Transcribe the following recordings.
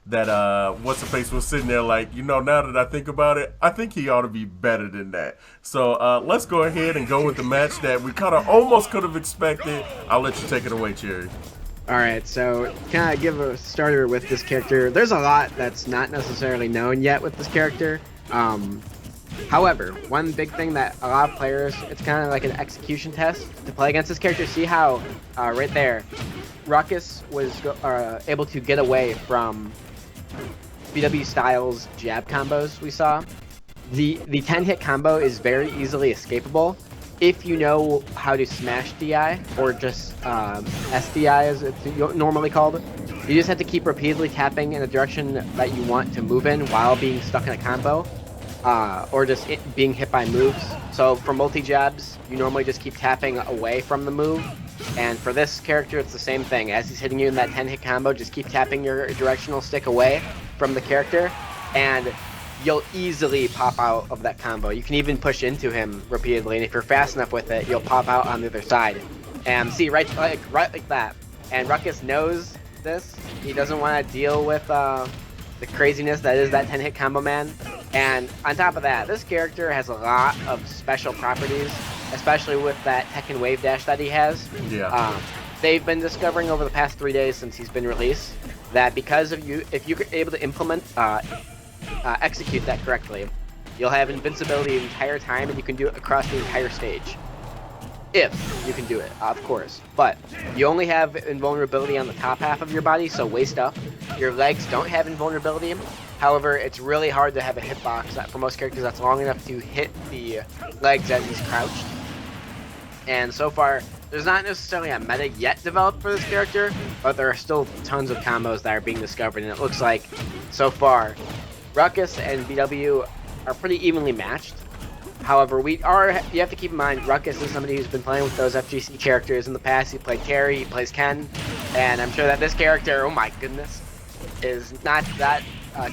that what's the face was sitting there like, now that I think about it, I think he ought to be better than that. So let's go ahead and go with the match that we kind of almost could have expected. I'll let you take it away, Cherry. All right, so kind of give a starter with this character. There's a lot that's not necessarily known yet with this character. However, one big thing that a lot of players, it's kind of like an execution test to play against this character. See how right there, Ruckus was able to get away from BW Styles jab combos we saw. The 10-hit combo is very easily escapable if you know how to smash DI, or just SDI as it's normally called. You just have to keep repeatedly tapping in the direction that you want to move in while being stuck in a combo, or just being hit by moves. So for multi-jabs, you normally just keep tapping away from the move. And for this character, it's the same thing. As he's hitting you in that 10-hit combo, just keep tapping your directional stick away from the character, and you'll easily pop out of that combo. You can even push into him repeatedly, and if you're fast enough with it, you'll pop out on the other side. And see, right like that. And Ruckus knows this. He doesn't want to deal with the craziness that is that 10-hit combo man. And on top of that, this character has a lot of special properties, especially with that Tekken Wave Dash that he has. Yeah. They've been discovering over the past 3 days since he's been released that because of if you're able to implement, execute that correctly, you'll have invincibility the entire time, and you can do it across the entire stage. If you can do it, of course. But you only have invulnerability on the top half of your body, so waist up. Your legs don't have invulnerability. However, it's really hard to have a hitbox that, for most characters, that's long enough to hit the legs as he's crouched. And so far, there's not necessarily a meta yet developed for this character, but there are still tons of combos that are being discovered, and it looks like, so far, Ruckus and BW are pretty evenly matched. However, you have to keep in mind, Ruckus is somebody who's been playing with those FGC characters in the past. He played Terry, he plays Ken, and I'm sure that this character, oh my goodness, is not that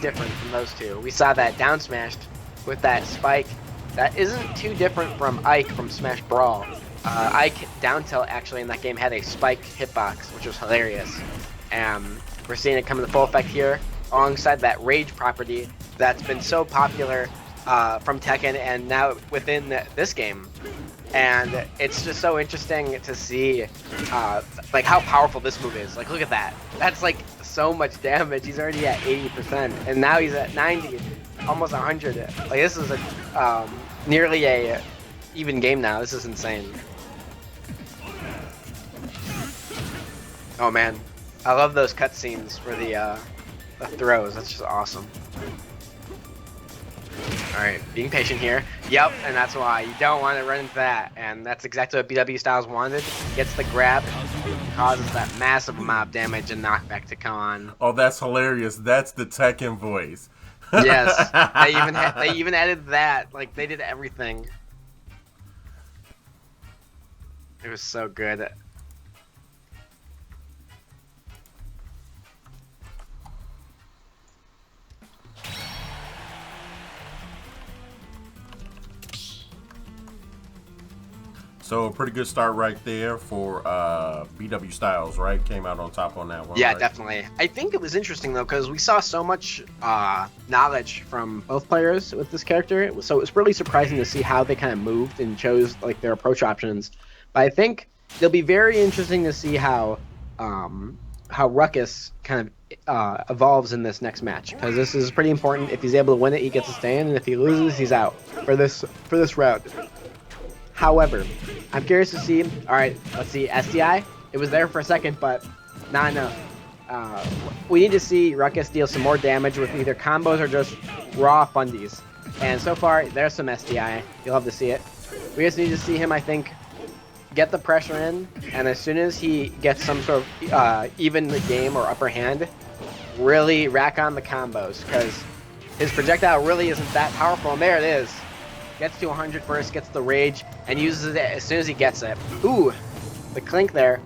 different from those two. We saw that down smashed with that spike. That isn't too different from Ike from Smash Brawl. Ike down tilt actually in that game had a spike hitbox, which was hilarious. We're seeing it come into full effect here, alongside that rage property that's been so popular from Tekken and now within this game. And it's just so interesting to see like how powerful this move is. Like, look at that. That's like so much damage. He's already at 80%, and now he's at 90, almost 100. Like, this is a nearly a even game now. This is insane. Oh man, I love those cutscenes for the throws. That's just awesome. Alright, being patient here. Yep, and that's why you don't want to run into that. And that's exactly what BW Styles wanted. Gets the grab, causes that massive amount of damage and knockback to come on. Oh, that's hilarious. That's the Tekken voice. Yes, they even added that. Like, they did everything. It was so good. So a pretty good start right there for BW Styles, right? Came out on top on that one. Yeah, right? definitely. I think it was interesting though, because we saw so much knowledge from both players with this character. So it was really surprising to see how they kind of moved and chose like their approach options. But I think it'll be very interesting to see how Ruckus kind of evolves in this next match, because this is pretty important. If he's able to win it, he gets to stay in, and if he loses, he's out for this round. However, I'm curious to see. All right, let's see. SDI. It was there for a second, but not enough. We need to see Ruckus deal some more damage with either combos or just raw fundies. And so far, there's some SDI. You'll have to see it. We just need to see him, I think, get the pressure in, and as soon as he gets some sort of even the game or upper hand, really rack on the combos, because his projectile really isn't that powerful. And there it is. Gets to 100 first, gets the rage, and uses it as soon as he gets it. Ooh, the clink there.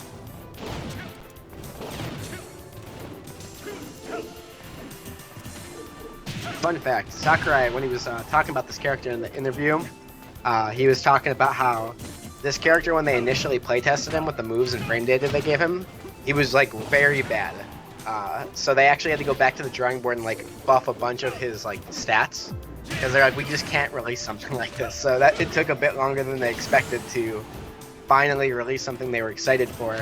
Fun fact, Sakurai, when he was talking about this character in the interview, he was talking about how this character, when they initially playtested him with the moves and frame data they gave him, he was like very bad. So they actually had to go back to the drawing board and like buff a bunch of his like stats because they're like, we just can't release something like this. So that it took a bit longer than they expected to finally release something they were excited for.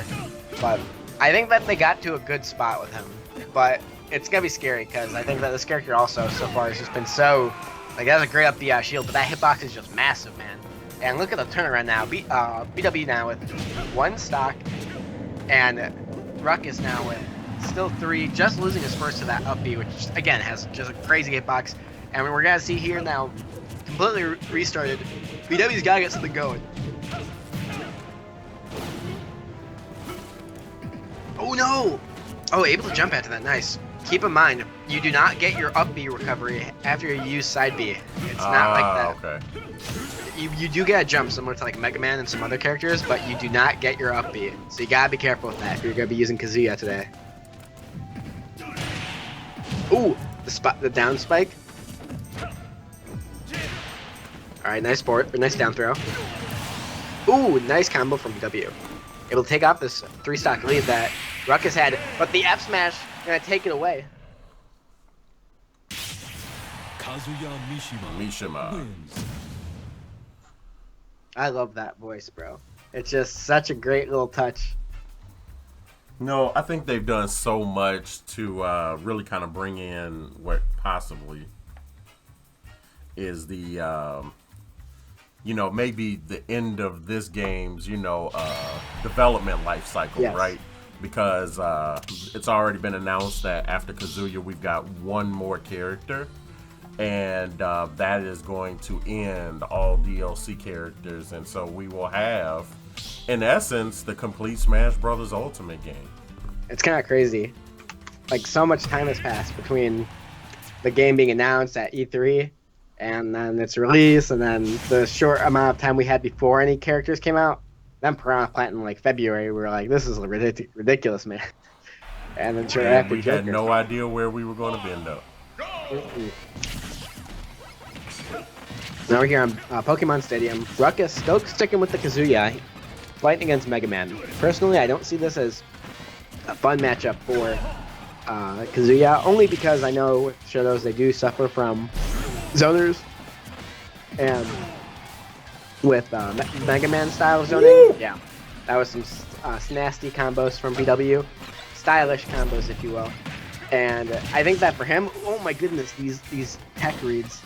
But I think that they got to a good spot with him. But it's gonna be scary because I think that this character also so far has just been so like, that was a great up the shield, but that hitbox is just massive, man. And look at the turnaround now. BW now with 1 stock, and Ruckus now with still 3, just losing his first to that up B, which again has just a crazy hitbox. And we're gonna see here now, completely restarted. BW's gotta get something going. Oh no! Oh, able to jump after that, nice. Keep in mind, you do not get your up B recovery after you use side B. It's not like that. Okay. You do get a jump similar to like MegaMan and some other characters, but you do not get your up B. So you gotta be careful with that if you're gonna be using Kazuya today. Ooh, the down spike. Alright, nice forward, or nice down throw. Ooh, nice combo from W. Able to take off this 3-stock lead that Ruckus had, but the F smash gonna take it away. Kazuya Mishima wins. I love that voice, bro. It's just such a great little touch. No, I think they've done so much to really kind of bring in what possibly is the, maybe the end of this game's, development life cycle, Yes. right? Because it's already been announced that after Kazuya, we've got 1 more character. And that is going to end all DLC characters. And so we will have, in essence, the complete Smash Brothers Ultimate game. It's kind of crazy. Like, so much time has passed between the game being announced at E3 and then its release, and then the short amount of time we had before any characters came out. Then Piranha Plant in like February, we were like, this is ridiculous, man. And then sure after we had no idea where we were going to end up. Now we're here on Pokemon Stadium. Ruckus still sticking with the Kazuya, fighting against MegaMan. Personally, I don't see this as a fun matchup for Kazuya, only because I know with Shadows they do suffer from zoners, and with MegaMan style zoning, yeah, that was some nasty combos from BW, stylish combos if you will. And I think that for him, oh my goodness, these tech reads.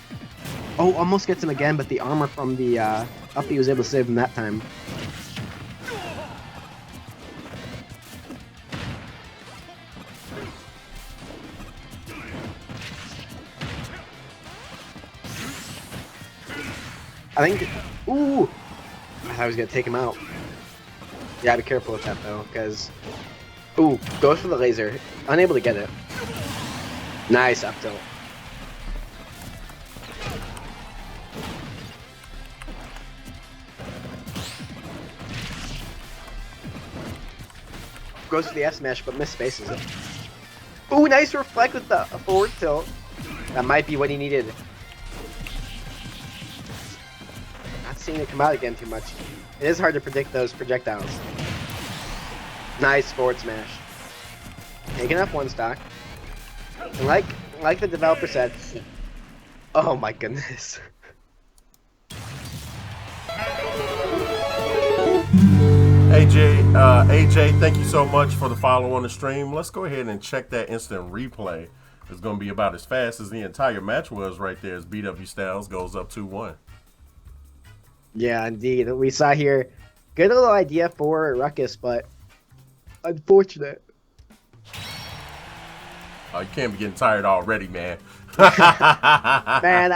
Oh, almost gets him again, but the armor from the up he was able to save him that time. I think, ooh, I thought I was gonna take him out. You gotta be careful with that though, because, ooh, goes for the laser, unable to get it. Nice up tilt. Goes for the F smash, but misspaces it. Ooh, nice reflect with the forward tilt. That might be what he needed. Not seeing it come out again too much. It is hard to predict those projectiles. Nice forward smash. Taking up 1 stock. And like the developer said, oh my goodness. AJ, thank you so much for the follow on the stream. Let's go ahead and check that instant replay. It's going to be about as fast as the entire match was right there as BW Styles goes up 2-1. Yeah, indeed. We saw here, good little idea for Ruckus, but unfortunate. Oh, you can't be getting tired already, man. Man,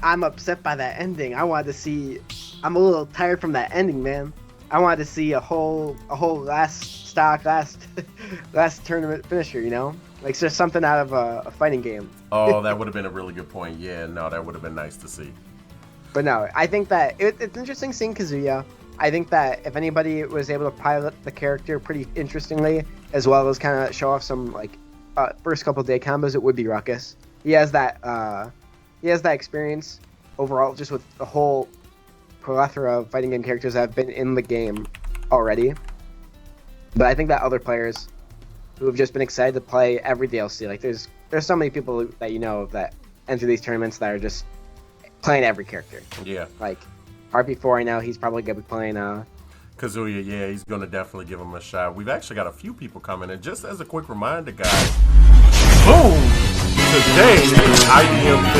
I'm upset by that ending. I'm a little tired from that ending, man. I wanted to see a whole last stock, last tournament finisher, you know? Like, it's just something out of a fighting game. Oh, that would have been a really good point. Yeah, no, that would have been nice to see. But no, I think that it's interesting seeing Kazuya. I think that if anybody was able to pilot the character pretty interestingly, as well as kind of show off some, like, first couple day combos, it would be Ruckus. He has that experience overall, just with the whole plethora of fighting game characters that have been in the game already. But I think that other players who have just been excited to play every DLC. Like there's so many people that you know that enter these tournaments that are just playing every character. Yeah. Like RP4, I know he's probably gonna be playing. Kazuya, yeah, he's gonna definitely give him a shot. We've actually got a few people coming in. Just as a quick reminder, guys. Boom! Today, IDM